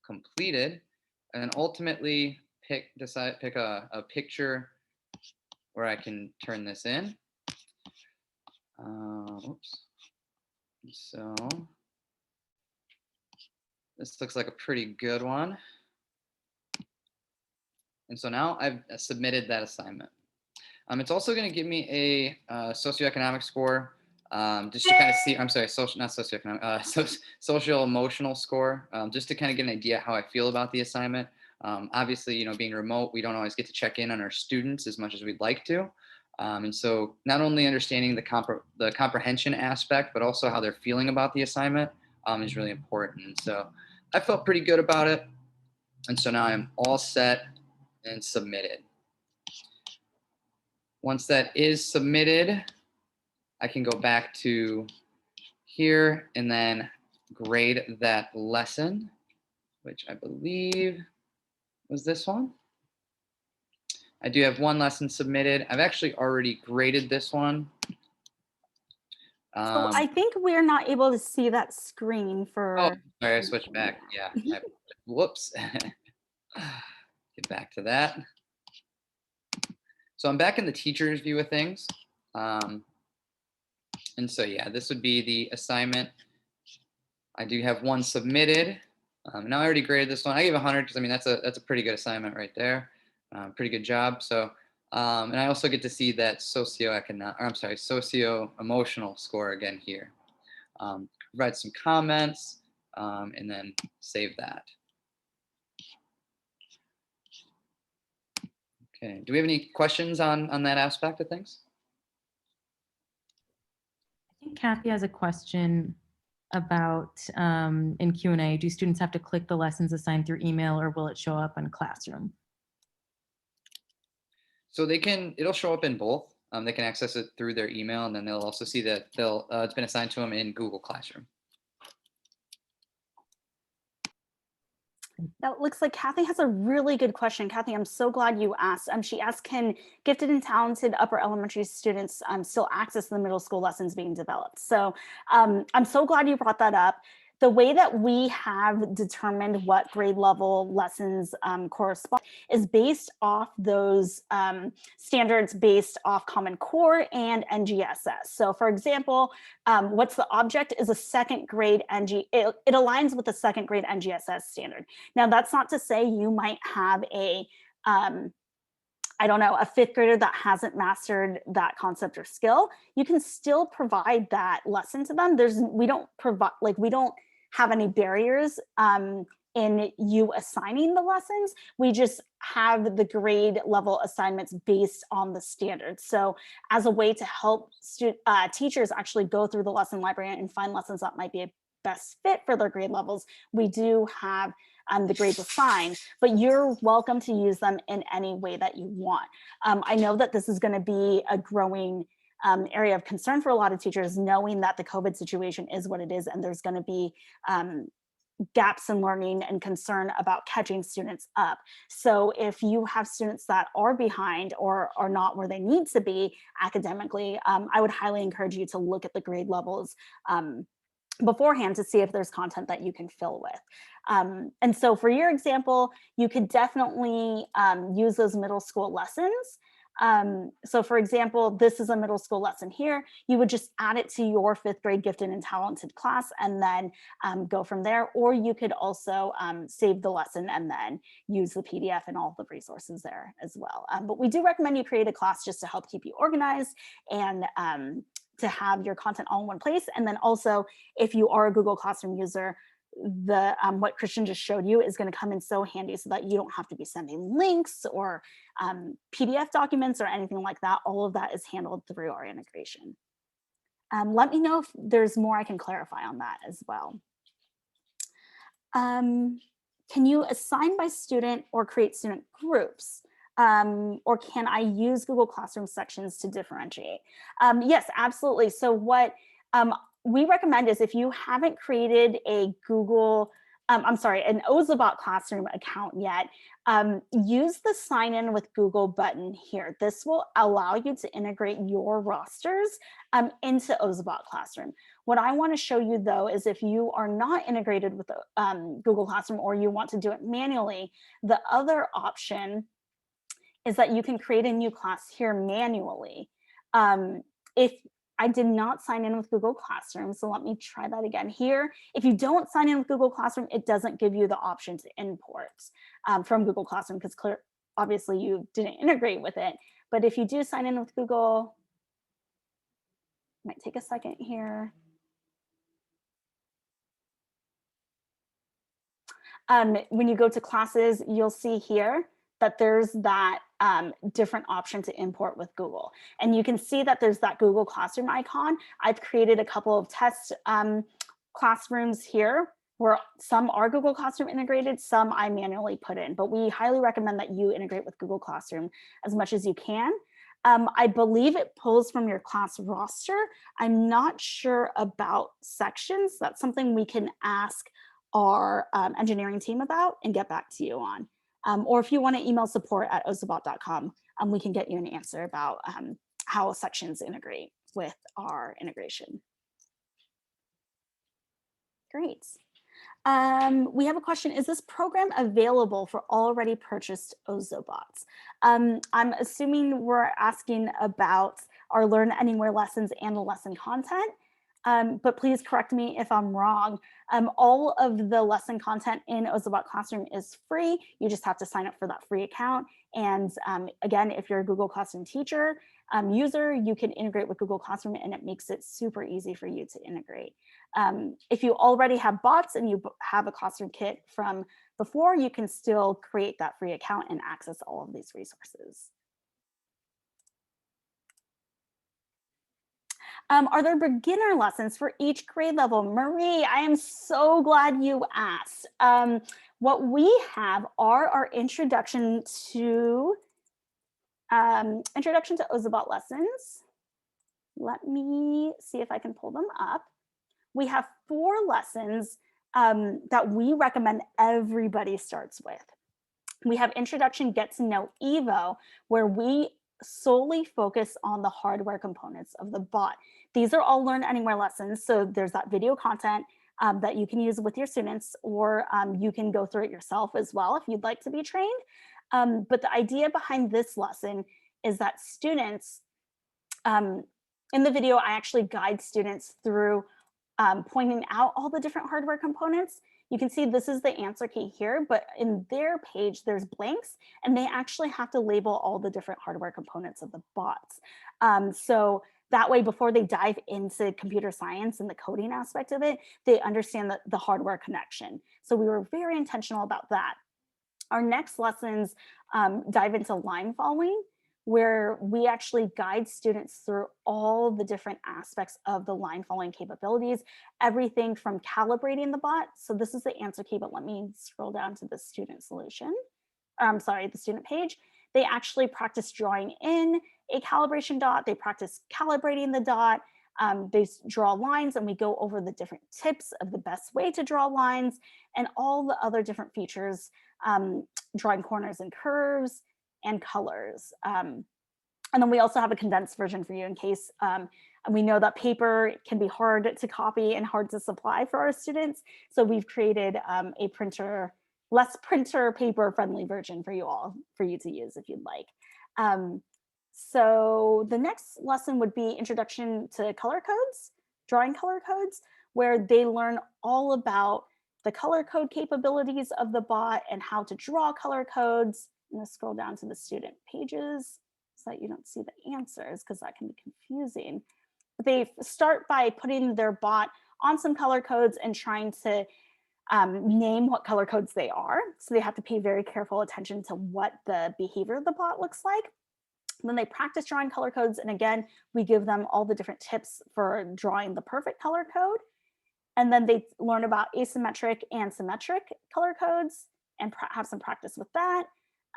completed, and then ultimately pick a picture where I can turn this in. Oops. So this looks like a pretty good one. And so now I've submitted that assignment. It's also going to give me a socioeconomic score, just to kind of see. I'm sorry, not socioeconomic, social emotional score, just to kind of get an idea how I feel about the assignment. Obviously, being remote, we don't always get to check in on our students as much as we'd like to. And so not only understanding the comprehension aspect, but also how they're feeling about the assignment is really important. And so I felt pretty good about it. And so now I'm all set and submitted. Once that is submitted, I can go back to here and then grade that lesson, which I believe was this one. I do have one lesson submitted. I've actually already graded this one. So I think we're not able to see that screen for. Oh, sorry, I switched back. Yeah. Whoops. Get back to that. So I'm back in the teacher's view of things. And so, yeah, this would be the assignment. I do have one submitted. Now I already graded this one. I gave 100 because I mean, that's a pretty good assignment right there. Pretty good job. So, and I also get to see that socio-emotional score again here. Provide some comments and then save that. Okay, do we have any questions on that aspect of things? I think Kathy has a question about in Q&A, do students have to click the lessons assigned through email or will it show up in Classroom? So it'll show up in both. They can access it through their email, and then they'll also see that it's been assigned to them in Google Classroom. That looks like Kathy has a really good question. Kathy, I'm so glad you asked. She asked, can gifted and talented upper elementary students still access the middle school lessons being developed? So I'm so glad you brought that up. The way that we have determined what grade level lessons correspond is based off those standards based off Common Core and NGSS. So for example, what's the object is a second grade it aligns with the second grade NGSS standard. Now that's not to say you might have a I don't know, a fifth grader that hasn't mastered that concept or skill. You can still provide that lesson to them. We don't have any barriers in you assigning the lessons. We just have the grade level assignments based on the standards. So as a way to help teachers actually go through the lesson library and find lessons that might be a best fit for their grade levels, we do have the grades assigned, but you're welcome to use them in any way that you want. I know that this is going to be a growing area of concern for a lot of teachers, knowing that the COVID situation is what it is, and there's going to be gaps in learning and concern about catching students up. So if you have students that are behind or are not where they need to be academically, I would highly encourage you to look at the grade levels beforehand to see if there's content that you can fill with. And so for your example, you could definitely use those middle school lessons So for example, this is a middle school lesson here. You would just add it to your 5th grade gifted and talented class and then go from there. Or you could also save the lesson and then use the PDF and all the resources there as well. But we do recommend you create a class just to help keep you organized and to have your content all in one place. And then also, if you are a Google Classroom user, the what Christian just showed you is going to come in so handy so that you don't have to be sending links or PDF documents or anything like that. All of that is handled through our integration. Let me know if there's more I can clarify on that as well. Can you assign by student or create student groups? Or can I use Google Classroom sections to differentiate? Yes, absolutely. So what we recommend is if you haven't created a an Ozobot Classroom account yet, use the sign in with Google button here. This will allow you to integrate your rosters into Ozobot Classroom. What I want to show you though is if you are not integrated with Google Classroom or you want to do it manually, the other option is that you can create a new class here manually. If I did not sign in with Google Classroom, so let me try that again here. If you don't sign in with Google Classroom, it doesn't give you the option to import from Google Classroom because obviously you didn't integrate with it. But if you do sign in with Google, might take a second here. When you go to classes, you'll see here that there's that different option to import with Google. And you can see that there's that Google Classroom icon. I've created a couple of test classrooms here where some are Google Classroom integrated, some I manually put in, but we highly recommend that you integrate with Google Classroom as much as you can. I believe it pulls from your class roster. I'm not sure about sections. That's something we can ask our engineering team about and get back to you on. Or if you want to email support@ozobot.com, we can get you an answer about how sections integrate with our integration. Great. We have a question. Is this program available for already purchased Ozobots? I'm assuming we're asking about our Learn Anywhere lessons and the lesson content. But please correct me if I'm wrong. All of the lesson content in Ozobot Classroom is free. You just have to sign up for that free account. And again, if you're a Google Classroom teacher, user, you can integrate with Google Classroom and it makes it super easy for you to integrate. If you already have bots and you have a Classroom kit from before, you can still create that free account and access all of these resources. Are there beginner lessons for each grade level? Marie, I am so glad you asked. What we have are our introduction to Ozobot lessons. Let me see if I can pull them up. We have 4 lessons that we recommend everybody starts with. We have Introduction Get to Know Evo, where we solely focus on the hardware components of the bot. These are all Learn Anywhere lessons. So there's that video content that you can use with your students, or you can go through it yourself as well if you'd like to be trained. But the idea behind this lesson is that students, in the video, I actually guide students through pointing out all the different hardware components. You can see this is the answer key here, but in their page, there's blanks, and they actually have to label all the different hardware components of the bots. So that way, before they dive into computer science and the coding aspect of it, they understand the hardware connection. So we were very intentional about that. Our next lessons dive into line following, where we actually guide students through all the different aspects of the line following capabilities, everything from calibrating the bot. So this is the answer key, but let me scroll down to the student solution. The student page. They actually practice drawing in a calibration dot. They practice calibrating the dot. They draw lines, and we go over the different tips of the best way to draw lines and all the other different features, drawing corners and curves and colors. And then we also have a condensed version for you in case we know that paper can be hard to copy and hard to supply for our students. So we've created a less printer paper friendly version for you to use if you'd like. So the next lesson would be Introduction to Color Codes, Drawing Color Codes, where they learn all about the color code capabilities of the bot and how to draw color codes. I'm going to scroll down to the student pages so that you don't see the answers, because that can be confusing. But they start by putting their bot on some color codes and trying to name what color codes they are. So they have to pay very careful attention to what the behavior of the bot looks like. Then they practice drawing color codes. And again, we give them all the different tips for drawing the perfect color code. And then they learn about asymmetric and symmetric color codes and have some practice with that.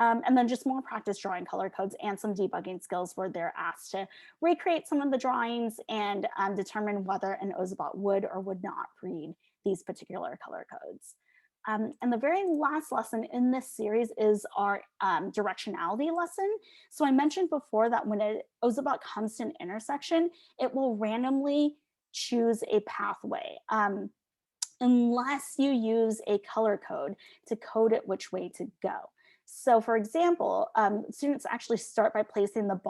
And then just more practice drawing color codes and some debugging skills where they're asked to recreate some of the drawings and determine whether an Ozobot would or would not read these particular color codes. And the very last lesson in this series is our directionality lesson. So I mentioned before that when an Ozobot comes to an intersection, it will randomly choose a pathway unless you use a color code to code it which way to go. So for example, students actually start by placing the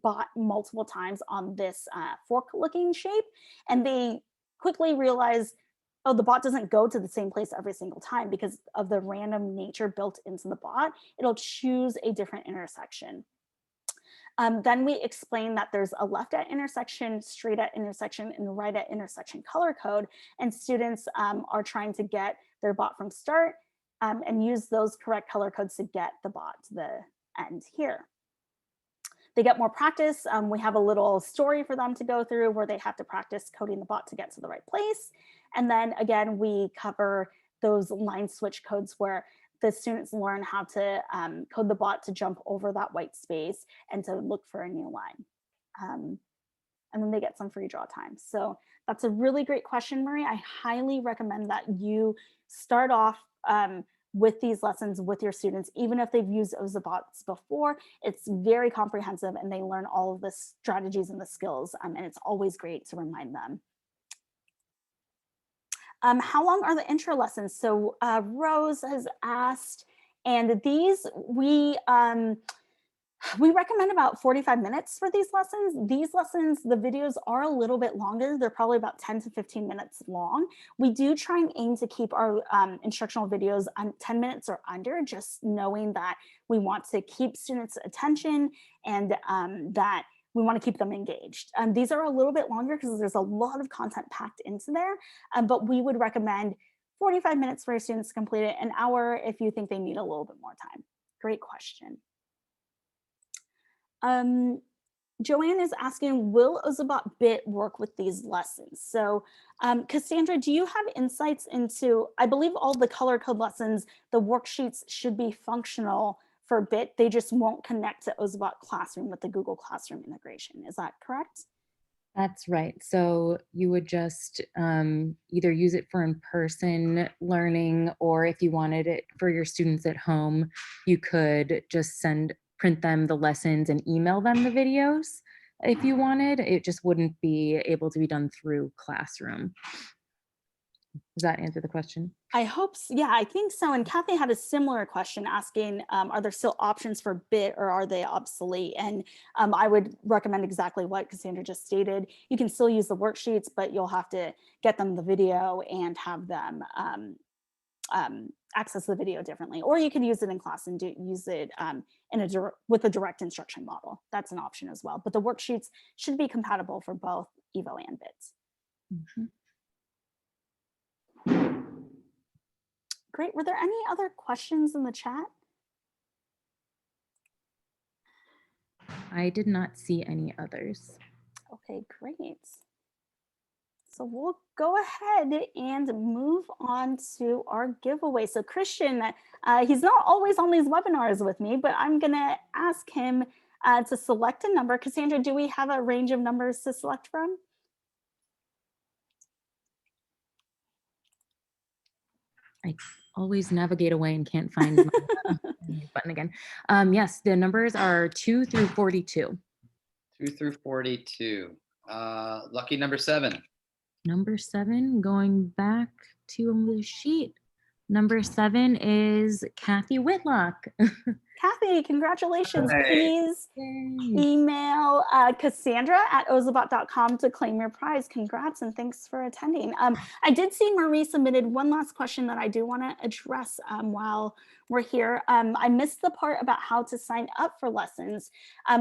bot multiple times on this fork-looking shape, and they quickly realize, oh, the bot doesn't go to the same place every single time because of the random nature built into the bot. It'll choose a different intersection. Then we explain that there's a left at intersection, straight at intersection, and right at intersection color code. And students are trying to get their bot from start and use those correct color codes to get the bot to the end here. They get more practice. We have a little story for them to go through where they have to practice coding the bot to get to the right place. And then again, we cover those line switch codes where the students learn how to code the bot to jump over that white space and to look for a new line. And then they get some free draw time. So that's a really great question, Marie. I highly recommend that you start off with these lessons with your students, even if they've used Ozobots before. It's very comprehensive and they learn all of the strategies and the skills, and it's always great to remind them. How long are the intro lessons? So Rose has asked, and these we recommend about 45 minutes for these lessons. These lessons, the videos are a little bit longer. They're probably about 10 to 15 minutes long. We do try and aim to keep our instructional videos on 10 minutes or under, just knowing that we want to keep students' attention and that we want to keep them engaged. These are a little bit longer because there's a lot of content packed into there, but we would recommend 45 minutes for your students to complete it, an hour if you think they need a little bit more time. Great question. Joanne is asking, will Ozobot Bit work with these lessons? So Cassandra, do you have insights into, I believe all the color code lessons, the worksheets should be functional for Bit, they just won't connect to Ozobot Classroom with the Google Classroom integration. Is that correct? That's right. So you would just either use it for in-person learning, or if you wanted it for your students at home, you could just print them the lessons and email them the videos if you wanted. It just wouldn't be able to be done through Classroom. Does that answer the question? I hope so. Yeah, I think so. And Kathy had a similar question asking, are there still options for Bit or are they obsolete? And I would recommend exactly what Cassandra just stated. You can still use the worksheets, but you'll have to get them the video and have them access the video differently. Or you can use it in class and use it with a direct instruction model. That's an option as well. But the worksheets should be compatible for both Evo and Bits. Mm-hmm. Great. Were there any other questions in the chat? I did not see any others. Okay, great. So we'll go ahead and move on to our giveaway. So Christian, he's not always on these webinars with me, but I'm gonna ask him to select a number. Cassandra, do we have a range of numbers to select from? I always navigate away and can't find my button again. Yes, the numbers are 2 through 42. 2 through 42. Lucky number 7. Number 7, going back to the sheet. Number 7 is Kathy Whitlock. Kathy, congratulations. Hey. Please Yay. email Cassandra at ozobot.com to claim your prize. Congrats and thanks for attending. I did see Marie submitted one last question that I do want to address while we're here. I missed the part about how to sign up for lessons.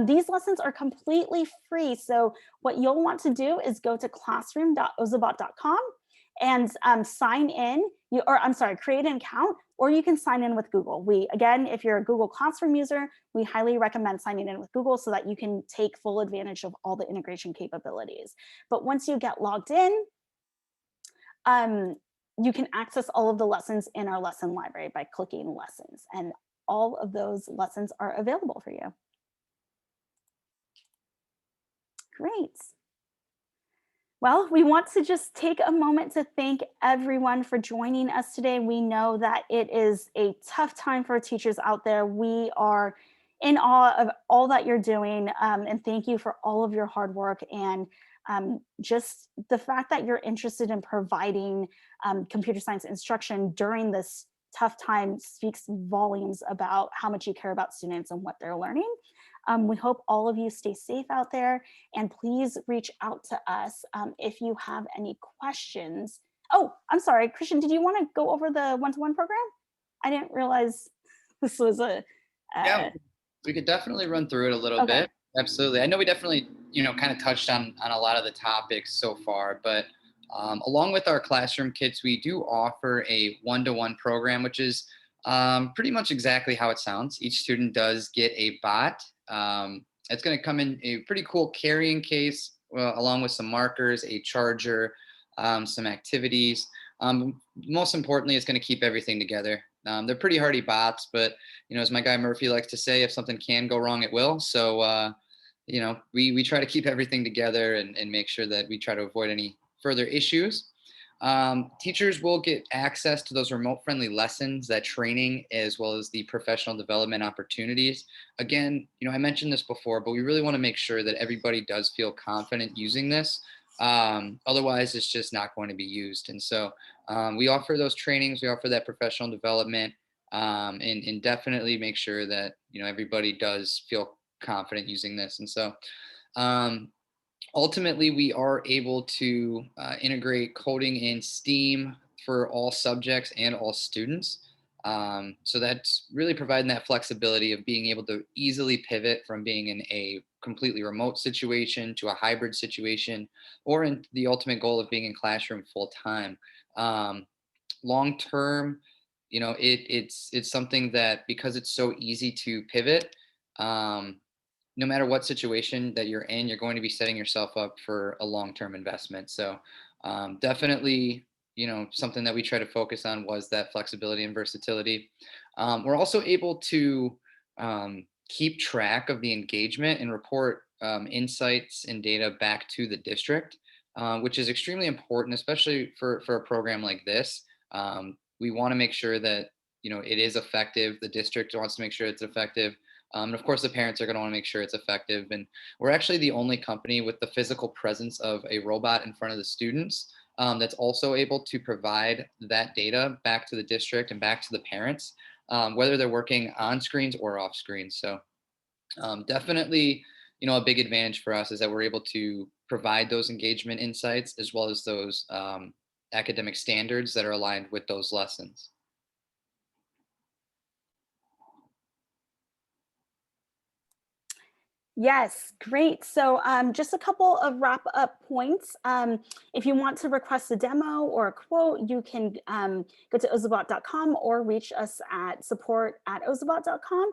These lessons are completely free. So what you'll want to do is go to classroom.ozobot.com and sign in, create an account, or you can sign in with Google. Again, if you're a Google Classroom user, we highly recommend signing in with Google so that you can take full advantage of all the integration capabilities. But once you get logged in, you can access all of the lessons in our lesson library by clicking lessons, and all of those lessons are available for you. Great. Well, we want to just take a moment to thank everyone for joining us today. We know that it is a tough time for teachers out there. We are in awe of all that you're doing, and thank you for all of your hard work and just the fact that you're interested in providing computer science instruction during this tough time speaks volumes about how much you care about students and what they're learning. We hope all of you stay safe out there, and please reach out to us if you have any questions. Oh, I'm sorry, Christian, did you want to go over the one-to-one program? I didn't realize this was a... Yeah, we could definitely run through it a little bit. Absolutely. I know we definitely, kind of touched on a lot of the topics so far, but along with our classroom kits, we do offer a one-to-one program, which is pretty much exactly how it sounds. Each student does get a bot. It's going to come in a pretty cool carrying case, along with some markers, a charger, some activities. Most importantly, it's going to keep everything together. They're pretty hardy bots, but as my guy Murphy likes to say, if something can go wrong, it will. So we try to keep everything together and make sure that we try to avoid any further issues. Teachers will get access to those remote friendly lessons, that training, as well as the professional development opportunities. Again, I mentioned this before, but we really want to make sure that everybody does feel confident using this. Otherwise, it's just not going to be used. And so we offer those trainings, we offer that professional development, and definitely make sure that everybody does feel confident using this. And so ultimately, we are able to integrate coding in STEAM for all subjects and all students. So that's really providing that flexibility of being able to easily pivot from being in a completely remote situation to a hybrid situation, or in the ultimate goal of being in classroom full time. Long term, it's something that, because it's so easy to pivot, no matter what situation that you're in, you're going to be setting yourself up for a long-term investment. So definitely, something that we try to focus on was that flexibility and versatility. We're also able to keep track of the engagement and report insights and data back to the district, which is extremely important, especially for a program like this. We want to make sure that it is effective. The district wants to make sure it's effective. And of course, the parents are going to want to make sure it's effective. And we're actually the only company with the physical presence of a robot in front of the students that's also able to provide that data back to the district and back to the parents, whether they're working on screens or off screens. So definitely, a big advantage for us is that we're able to provide those engagement insights, as well as those academic standards that are aligned with those lessons. Yes, great. So just a couple of wrap up points. If you want to request a demo or a quote, you can go to ozobot.com or reach us at support@ozobot.com.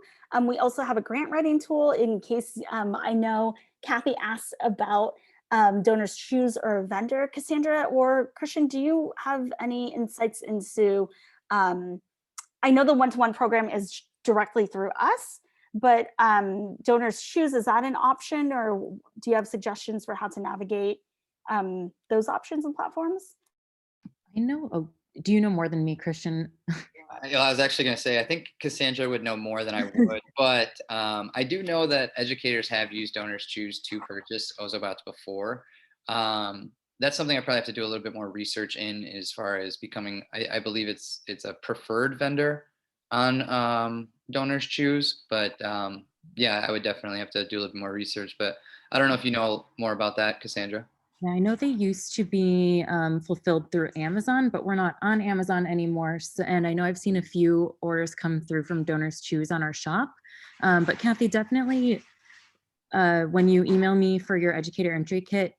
We also have a grant writing tool in case I know Kathy asked about donors choose or a vendor. Cassandra or Christian, do you have any insights into, I know the one-to-one program is directly through us, but donors choose, is that an option, or do you have suggestions for how to navigate those options and platforms? Do you know more than me, Christian? I was actually going to say, I think Cassandra would know more than I would, but I do know that educators have used Donors Choose to purchase Ozobots before. that's something I probably have to do a little bit more research in, as far as becoming, I believe it's a preferred vendor on Donors Choose, but yeah, I would definitely have to do a little bit more research, but I don't know if you know more about that, Cassandra. Yeah, I know they used to be fulfilled through Amazon, but we're not on Amazon anymore. So, and I know I've seen a few orders come through from Donors Choose on our shop. But Kathy, definitely when you email me for your Educator Entry Kit,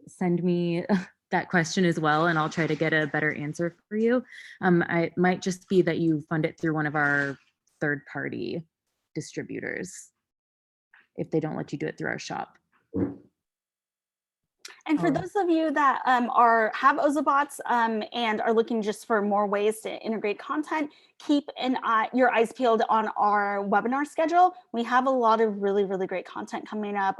send me that question as well, and I'll try to get a better answer for you. It might just be that you fund it through one of our third-party distributors if they don't let you do it through our shop. And for those of you that have Ozobots and are looking just for more ways to integrate content, keep your eyes peeled on our webinar schedule. We have a lot of really, really great content coming up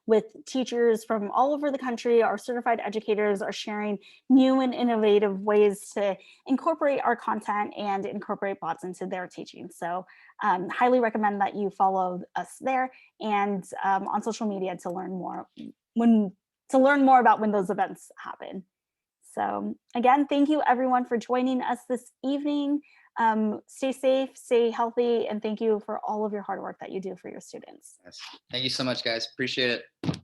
with teachers from all over the country. Our certified educators are sharing new and innovative ways to incorporate our content and incorporate bots into their teaching. So highly recommend that you follow us there and on social media to learn more about when those events happen. So again, thank you everyone for joining us this evening. Stay safe, stay healthy, and thank you for all of your hard work that you do for your students. Yes. Thank you so much, guys. Appreciate it.